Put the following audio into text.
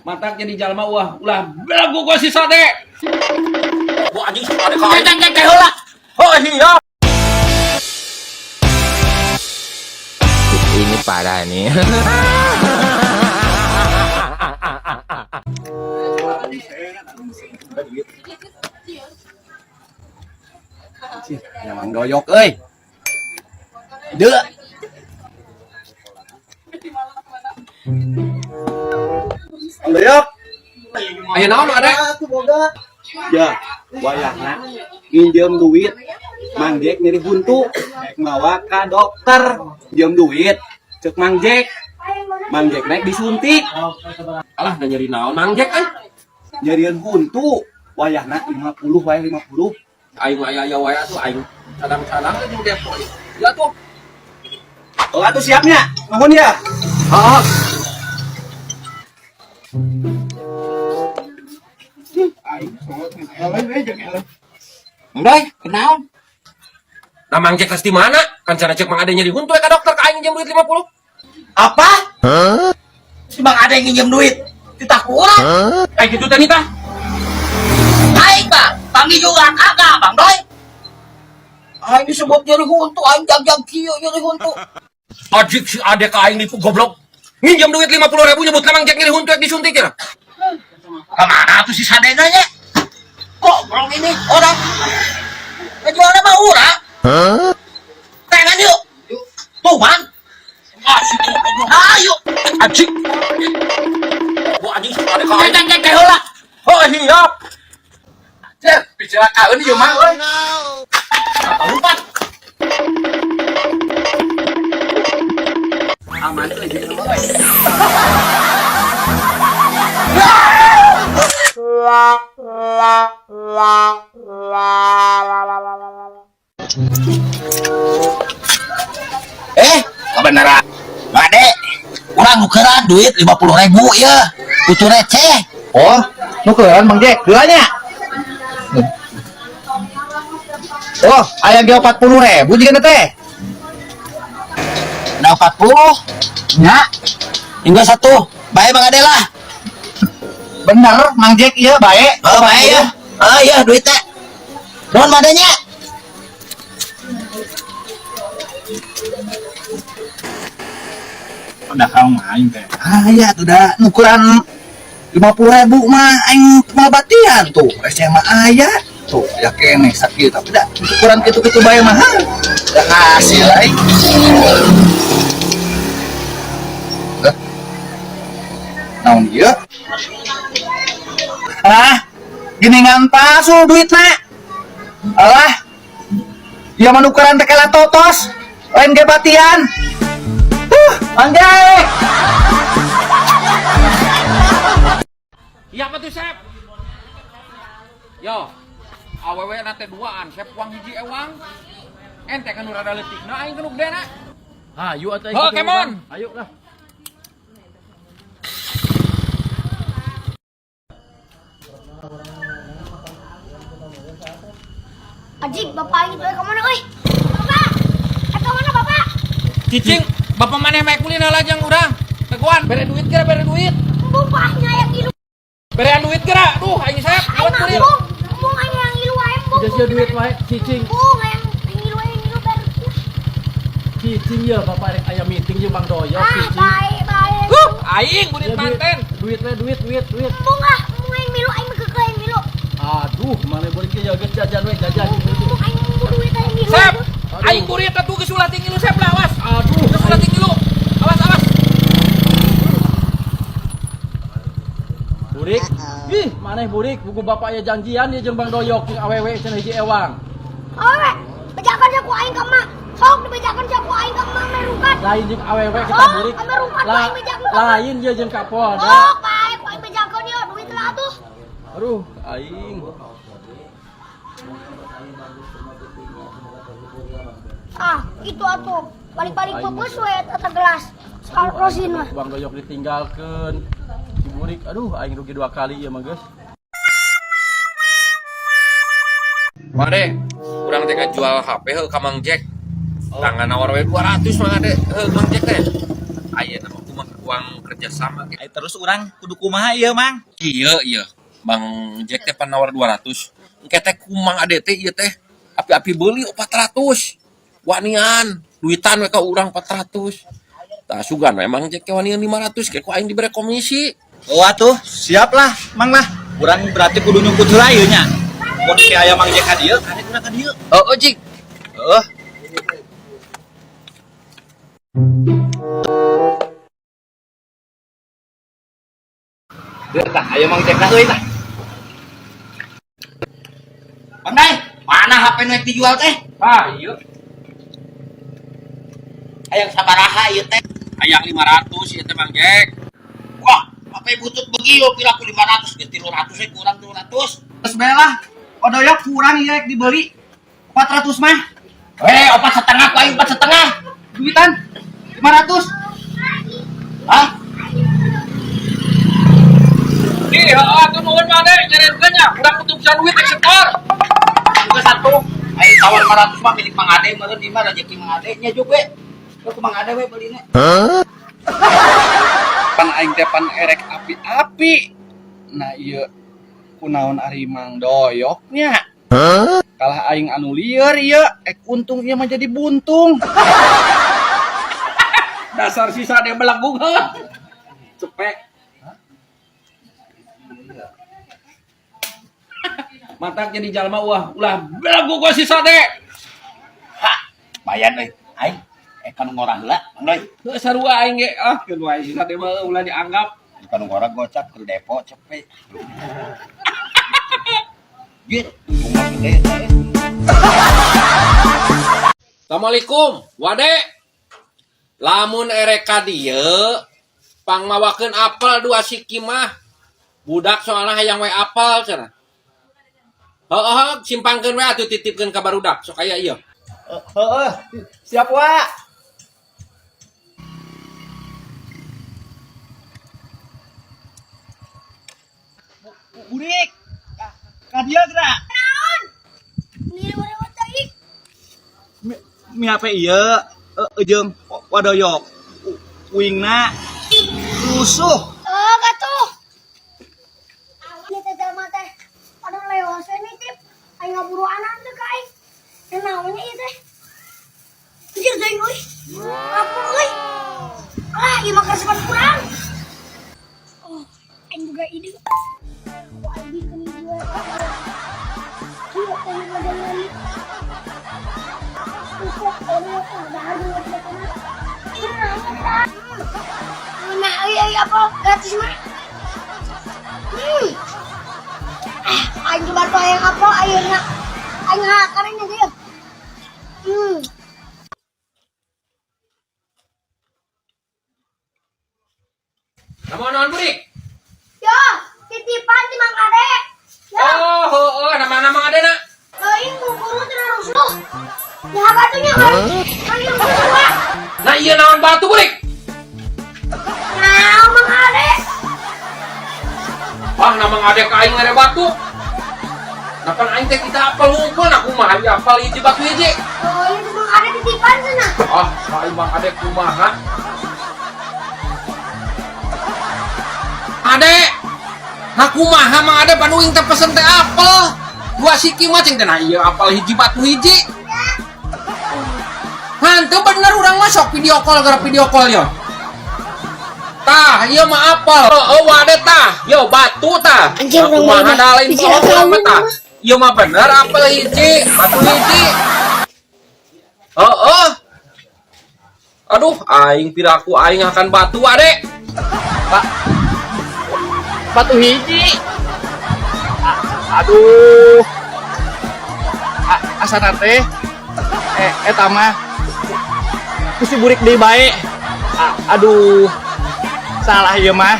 Matak jadi jalma ulah belagu gua si Sade. Gua anjing ada kau. Jangan teh heula. Oh iya. Ini parah nih. Emang doyok euy. Deu. Doyok. Ayo naon ada? Ya, wayahna nginjem duit, Mang Jack nyeri buntu, mawa ka dokter, nginjem duit, cek Mang Jack naik disuntik, Alah da nyeri naon Mang Jack nyerian buntu, wayahna 50 wayah 50. Aing aya wae atuh aing cadang-cadang jeung depo. Ya tuh. Oh, atuh siapnya, nuhun ya. Heeh. Enggak, kenal. Nah Mang Jack di mana? Kan cara cek Mang Ade nyeri huntu ka dokter ka aing nginjem duit 50. Apa? Si Bang ada yang nginjem duit. Kita kurang. Kayak gitu teh tah. Aing Bang, panggil juga kagak Bang Doy. Aing disebut nyeri huntu, aing jag-jag kieu nyeri huntu. Ajik si Ade ka aing nipu goblok. Nginjem duit 50.000 nyebut ka Mang Jack nyeri huntu disuntik ya. Kemana tuh si Sadena nya? Kok belum ini orang? Kejualnya mah urang. Tengan yuk. Tuh Bang. Ayo. Ajik. Gua anjing ada kau. Jangan teh heula. Oh iya. Cek bicara kaeun ieu mah euy. Lupa. Aman euy jadi euy. Kebenaran. Gade. Urang nukeran duit 50.000 ya. Kutu receh. Oh, nukeran Mang Jack, heulanya. Oh, aya ge 40.000 jigana teh. Ada 40. Nya, Hingga 1. Bae Bang Ade lah. bener Mang Jack ieu bae. Oh, bae ya. Ah iya duit teh. Nuhun madanya. Udah kau main teh. Aya tuh dah nukeran 50.000 mah aing mah batian tuh. SMA aya tuh ya kene sakit tapi dah ukuran kitu-kitu bae mah. Da hasil aing. Naon ieu? Geningan palsu duitna. Alah. Ieu mah nukeran teh kala totos. Lain ge batian. Anjay. Iya apa tuh, Sep? Yo, awewe nate duaan, Sep uang hiji ewang. Ente kan rada leutikna aing kenuk dena. Ayo atuh. Ho, kemon. Ayo lah. Ajik, bapak itu kemana, oi? Bapak, kemana bapak? Cicing, bapak maneh make kulina lajang urang. Teguan, bere duit kira bere duit. Bapaknya yang ngilu. Berean duit kira. Duh, aing Sep, Ayo buat kurir. bung aja yang ngilu aja, bung. Jas duit wae cicing. Bung yang ngilu baru. Cicing ya bapak rek aya meeting jeung Bang Doyok cicing. Baik. Aing budit manten. Duit. Bung yang ngilu, aing mengkeke yang ngilu. Aduh, mana boleh ke jaga jajan we jajan. Bung aing duit yang ngilu. Sep, aing kurir atuh geus ulah tinggi lu Sep lah, awas. Aduh, Geus ulah tinggi lu. Awas. burik. Ih, maneh burik, buku bapak ya janjian ya jeung Bang Doyok jeung awewe cenah hiji ewang. Oke, bejakan jaku aing ka mak. Sok dibejakan jaku aing ka mak merukat. Lain jeung awewe kita burik. Merukat aing bejakan. Lain je jeung kapol. Sok baik, aing bejakan dia duit lah tuh. Aduh, aing. Itu atuh. Balik-balik pepes we tata gelas. Sekal rosin mah. Bang Doyok ditinggalkeun. Si burik, aduh aing rugi 2 kali ya mah geus. Made, urang teh jual HP heuh ka Mang Jack. Tangan nawar we 200 Mang Ade. Heuh Mang Jack teh. aya nama uang kerjasama. Ai terus orang kudu kumaha ieu Mang? Iya, Bang Jack teh panawar 200. Engke teh kumang ade teh ieu teh api-api beuli 400. Wanian, duitan we ka urang 400. Tah sugan memang Jack wanian 500 ke ku aing dibere komisi. Oh atuh, siap lah Mang lah. Urang berarti kudu nyungkut heula ieu nya. Mun ke aya Mang Jack ka dieu, kane urang ka dieu. Oh, Jik. Heeh. Tah, ayo Mang Jack euy tah. Pandai, mana HP nu dijual teh? Ah, iya. Hayang sabaraha ieu teh? Hayang 500 ieu teh Bang Jack. Wah, HP butut begitu pila ku 500 ge 300 we kurang 200. Terus belah. Odoyok kurang ieu dibeli 400 mah. Heh, 4,5 ku aing 4,5. Duitan 500. Hah? Ih, atuh nuhun mah deh nyareunkeun nya. Urang kudu bisa duit rek setor. Juga satu. Aing tawar 500 mah milik Mang Ade meureun ieu mah rezeki Mang Ade nya juga we. Ku Mang Ade we beulina. Pan aing teh pan erek api-api. Nah ieu kunaon ari Mang Doyoknya. Kalah aing anu lieur ieu, untung ieu mah jadi buntung. Dasar sisa dia belagung heuh. Cepek. Mantak jadi jalma ulah belagu gua sisa deh. Ha, bayan we. Aing kan ngorah heula, Mang Doy. Heuh sarua aing ge keun wae sisa deh mah ulah dianggap. Kan ngorah gocap ke depo cepet. Git, rumah gede. Assalamualaikum, Wade. Lamun erek ka dieu pangmawakeun apel 2 siki mah. Budak soalna hayang we apel cenah. Heuh, simpangkeun we atuh titipkeun ka barudak sok aya ieu. Heeh, siap wa. Burik. Ka dieu geura. Ini lewat tadi. Mi HP ieu jeung Wadoyok. Wingna rusuh. Oh, gatuh. Ini teh jalma teh. Aduh lewat we nitip. Aing ngaburu anak teh ka aing. Naonnya ieu teh? Anjir teuing euy. Apa euy? Ah, ieu mah kasepan kurang. Oh, aing juga ide. Wah, aing kan jual. Iya, aing lagi lagi. Nah, iya apa gratis mah? Aing coba tuh yang apa ayeuna. Aing hakarnya dia. Naon burik? Yo, titipan di Mang Ade. Yo, Oh, heueuh nama-nama adena. aing guru teh rusuh. Ya batunya euy. Aing rusuh. Nah ieu naon batu burik? Nah, Mang Ade. Wah, nama ngadek aing mere batu. Napan aing teh kita apal ngumpul nah kumaha ieu apal hiji batu hiji. Oh, itu Mang Ade titipan cenah. Ah, aing mah adek kumaha? Adek. Nah kumaha Mang Ade panu ing teh pesen teh apel. 2 siki mah cing teh nah ieu apel hiji batu hiji. Hanteu bener urang mah sok video call gara video call yo. Tah, ieu mah apel. Heueuh wade tah. Yo batu tah. Anjir, Nah, kumaha urang da lain dikira pohon mah kamu tah. mah. Ieu mah bener apel hiji, batu hiji. Heeh. Aduh, aing piraku aing akan batu adek. Pak. Batu hiji. Aduh. Asana teh eta mah ku si burik deui bae. Aduh. Salah ieu mah.